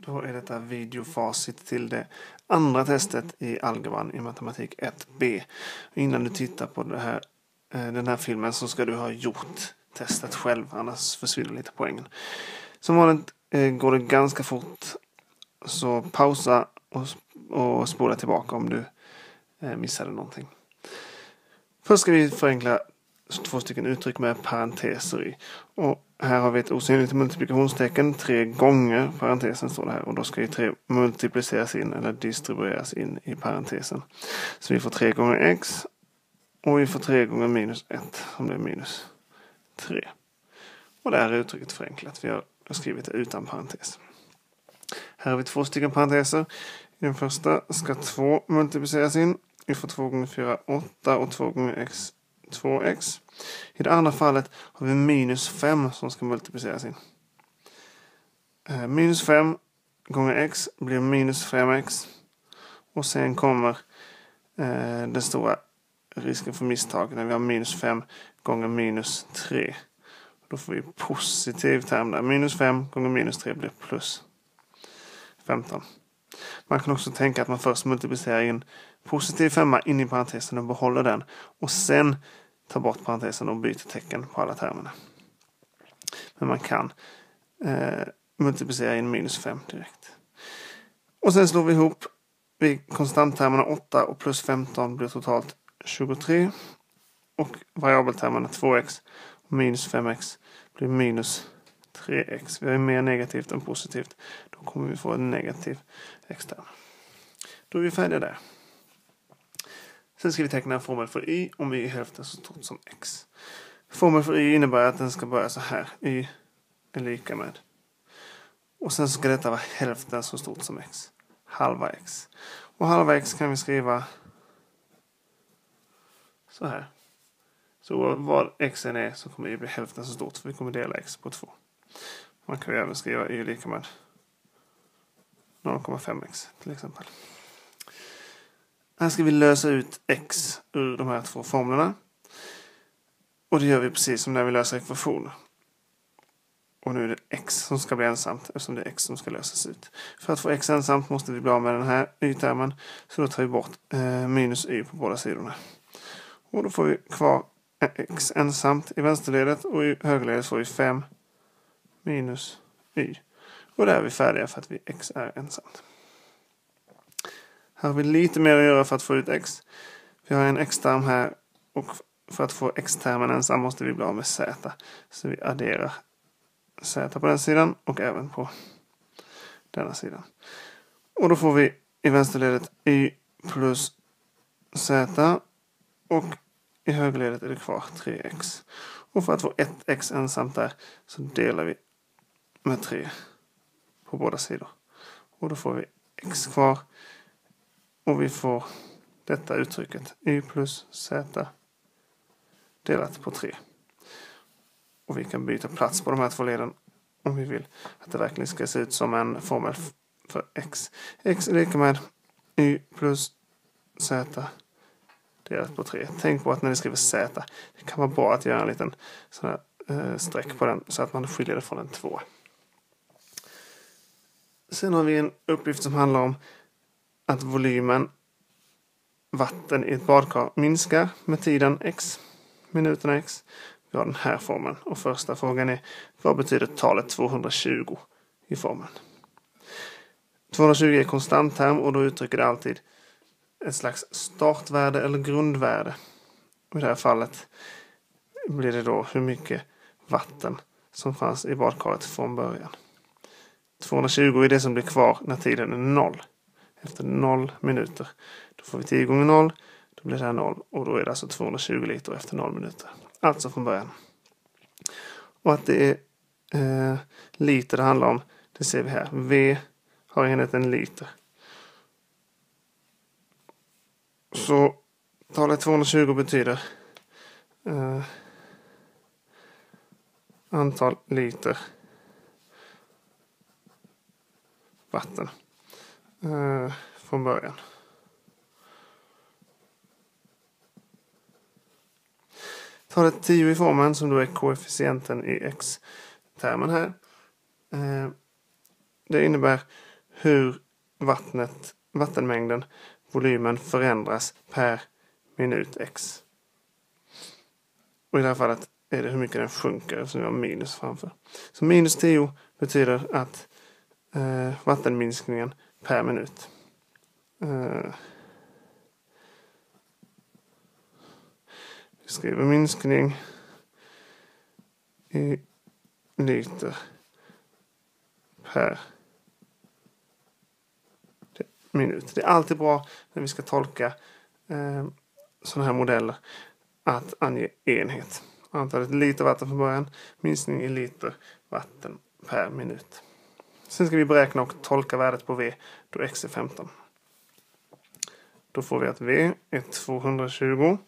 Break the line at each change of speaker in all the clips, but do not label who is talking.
Då är detta videofacit till det andra testet i Algebran i matematik 1b. Innan du tittar på den här filmen så ska du ha gjort testet själv, annars försvinner lite poängen. Som vanligt går det ganska fort, så pausa och spola tillbaka om du missade någonting. Först ska vi förenkla 2 stycken uttryck med parenteser i. Och här har vi ett osynligt multipliktionstecken. 3 gånger parentesen står det här. Och då ska ju 3 multipliceras in eller distribueras in i parentesen. Så vi får 3 gånger x. Och vi får 3 gånger minus 1. Som blir minus 3. Och det här är uttrycket förenklat. Vi har skrivit det utan parentes. Här har vi 2 stycken parenteser. I den första ska 2 multipliceras in. Vi får 2 gånger 4, 8 och 2 gånger x, 2x. I det andra fallet har vi minus 5 som ska multipliceras in. Minus 5 gånger x blir minus 5x. Och sen kommer den stora risken för misstag när vi har minus 5 gånger minus 3. Då får vi positiv term där. Minus 5 gånger minus 3 blir plus 15. Man kan också tänka att man först multiplicerar in positiv 5 in i parentesen och behåller den. Och sen tar bort parentesen och byter tecken på alla termerna. Men man kan multiplicera in minus 5 direkt. Och sen slår vi ihop vid konstanttermerna 8 och plus 15 blir totalt 23. Och variabeltermerna 2x och minus 5x blir minus 3x. Vi har mer negativt än positivt. Då kommer vi få en negativ x-term. Då är vi färdiga där. Sen ska vi teckna en formel för y om y är hälften så stort som x. Formel för y innebär att den ska börja så här. Y är lika med. Och sen ska detta vara hälften så stort som x. Halva x. Och halva x kan vi skriva så här. Så vad x är så kommer y bli hälften så stort. För vi kommer dela x på 2. Man kan ju även skriva y lika med 0,5x till exempel. Här ska vi lösa ut x ur de här 2 formlerna. Och det gör vi precis som när vi löser ekvationer. Och nu är det x som ska bli ensamt eftersom det är x som ska lösas ut. För att få x ensamt måste vi bli av med den här y-termen. Så då tar vi bort minus y på båda sidorna. Och då får vi kvar x ensamt i vänsterledet och i högerledet får vi 5 minus y. Och där är vi färdiga för att x är ensamt. Här har vi lite mer att göra för att få ut x. Vi har en x-term här och för att få x-termen ensam måste vi bli av med z. Så vi adderar z på den sidan och även på denna sidan. Och då får vi i vänsterledet y plus z och i högerledet är det kvar 3x. Och för att få 1x ensamt där så delar vi med 3 på båda sidor. Och då får vi x kvar. Och vi får detta uttrycket y plus z delat på 3. Och vi kan byta plats på de här 2 leden om vi vill att det verkligen ska se ut som en formel för x. X är lika med y plus z delat på 3. Tänk på att när ni skriver z, det kan vara bra att göra en liten sån här streck på den så att man skiljer det från en 2. Sen har vi en uppgift som handlar om att volymen vatten i ett badkar minskar med tiden x, minuterna x. Vi har den här formeln. Och första frågan är, vad betyder talet 220 i formeln? 220 är konstantterm och då uttrycker det alltid ett slags startvärde eller grundvärde. I det här fallet blir det då hur mycket vatten som fanns i badkaret från början. 220 är det som blir kvar när tiden är 0. Efter 0 minuter. Då får vi 10 gånger 0. Då blir det här 0. Och då är det alltså 220 liter efter 0 minuter. Alltså från början. Och att det är liter det handlar om. Det ser vi här. V har enheten liter. Så talet 220 betyder antal liter vatten från början. Talet 10 i formen som då är koefficienten i x-termen här. Det innebär hur vattenmängden, volymen förändras per minut x. Och i det här fallet är det hur mycket den sjunker eftersom vi har minus framför. Så minus 10 betyder att vattenminskningen per minut. Vi skriver minskning i liter per minut. Det är alltid bra när vi ska tolka sådana här modeller att ange enhet. Antalet liter vatten från början, minskning i liter vatten per minut. Sen ska vi beräkna och tolka värdet på V då x är 15. Då får vi att V är 220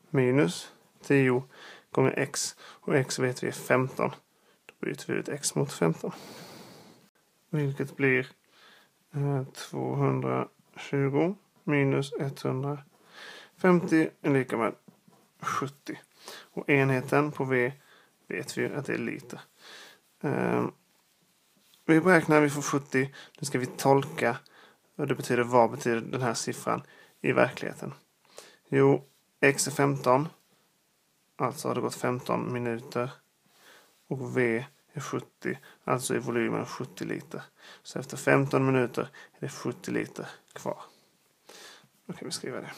minus 10 gånger x. Och x vet vi är 15. Då byter vi ut x mot 15. Vilket blir 220 minus 150 är lika med 70. Och enheten på V vet vi att det är liter. Vi beräknar vi får 70. Nu ska vi tolka vad det betyder. Vad betyder den här siffran i verkligheten? Jo, x är 15. Alltså har det gått 15 minuter. Och V är 70. Alltså är volymen 70 liter. Så efter 15 minuter är det 70 liter kvar. Då kan vi skriva det.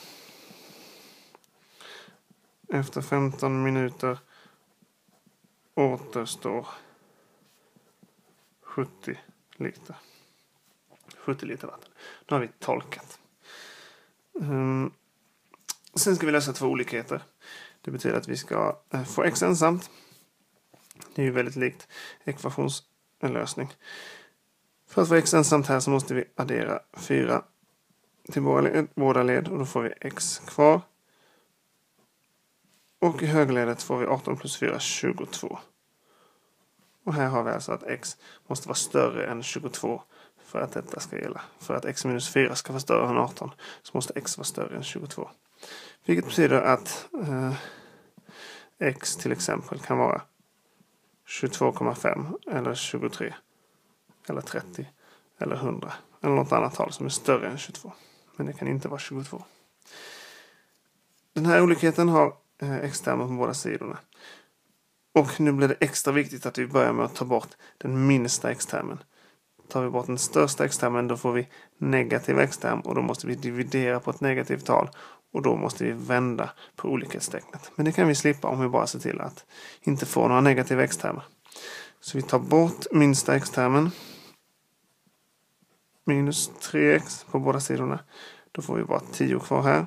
Efter 15 minuter återstår 70 liter. 70 liter vatten. Nu har vi tolkat. Sen ska vi lösa två olikheter. Det betyder att vi ska få x ensamt. Det är ju väldigt likt ekvationslösning. För att få x ensamt här så måste vi addera 4 till båda led. Och då får vi x kvar. Och i högerledet får vi 18 plus 4, 22. Och här har vi alltså att x måste vara större än 22 för att detta ska gälla. För att x minus 4 ska vara större än 18 så måste x vara större än 22. Vilket betyder att x till exempel kan vara 22,5 eller 23 eller 30 eller 100 eller något annat tal som är större än 22. Men det kan inte vara 22. Den här olikheten har x-termer på båda sidorna. Och nu blir det extra viktigt att vi börjar med att ta bort den minsta x-termen. Tar vi bort den största x-termen då får vi negativ x-term och då måste vi dividera på ett negativt tal och då måste vi vända på olikhetstecknet. Men det kan vi slippa om vi bara ser till att inte få några negativa x-termer. Så vi tar bort minsta x-termen. Minus 3x på båda sidorna. Då får vi bara 10 kvar här.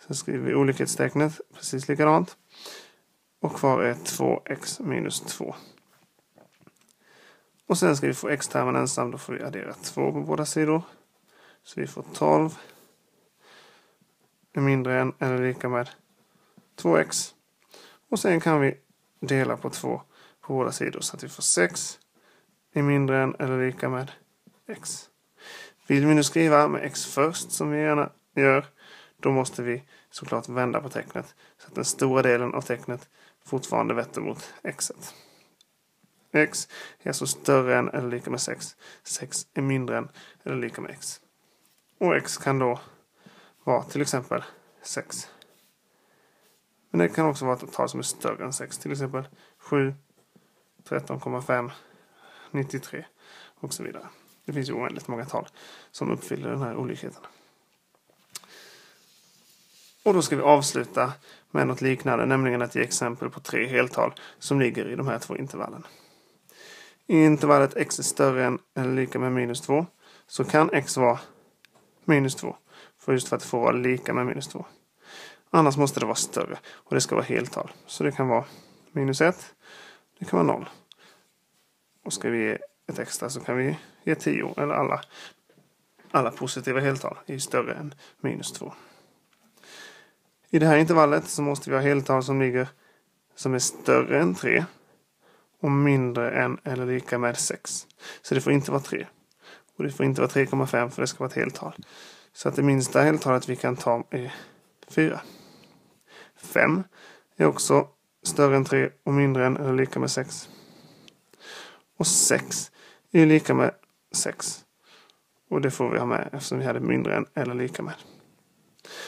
Sen skriver vi olikhetstecknet precis likadant. Och kvar är 2x minus 2. Och sen ska vi få x-termen ensam. Då får vi addera 2 på båda sidor. Så vi får 12 är mindre än eller lika med 2x. Och sen kan vi dela på 2 på båda sidor. Så att vi får 6 är mindre än eller lika med x. Vill vi nu skriva med x först som vi gärna gör. Då måste vi såklart vända på tecknet. Så att den stora delen av tecknet fortfarande vetter mot x-et. X är alltså större än eller lika med 6. 6 är mindre än eller lika med x. Och x kan då vara till exempel 6. Men det kan också vara ett tal som är större än 6. Till exempel 7, 13,5, 93 och så vidare. Det finns ju oändligt många tal som uppfyller den här olikheten. Och då ska vi avsluta med något liknande, nämligen att ge exempel på 3 heltal som ligger i de här två intervallen. I intervallet x är större än eller lika med minus 2 så kan x vara minus 2. För just för att det får vara lika med minus 2. Annars måste det vara större och det ska vara heltal. Så det kan vara minus 1, det kan vara 0. Och ska vi ge ett extra så kan vi ge 10 eller alla positiva heltal är större än minus 2. I det här intervallet så måste vi ha heltal som är större än 3 och mindre än eller lika med 6. Så det får inte vara 3. Och det får inte vara 3,5 för det ska vara ett heltal. Så att det minsta heltalet vi kan ta är 4. 5 är också större än 3 och mindre än eller lika med 6. Och 6 är lika med 6. Och det får vi ha med eftersom vi hade mindre än eller lika med.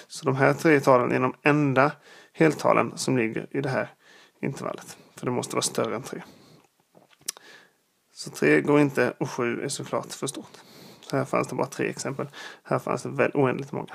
Så de här 3 talen är de enda heltalen som ligger i det här intervallet. För det måste vara större än 3. Så 3 går inte och 7 är såklart för stort. Så här fanns det bara 3 exempel. Här fanns det väl oändligt många.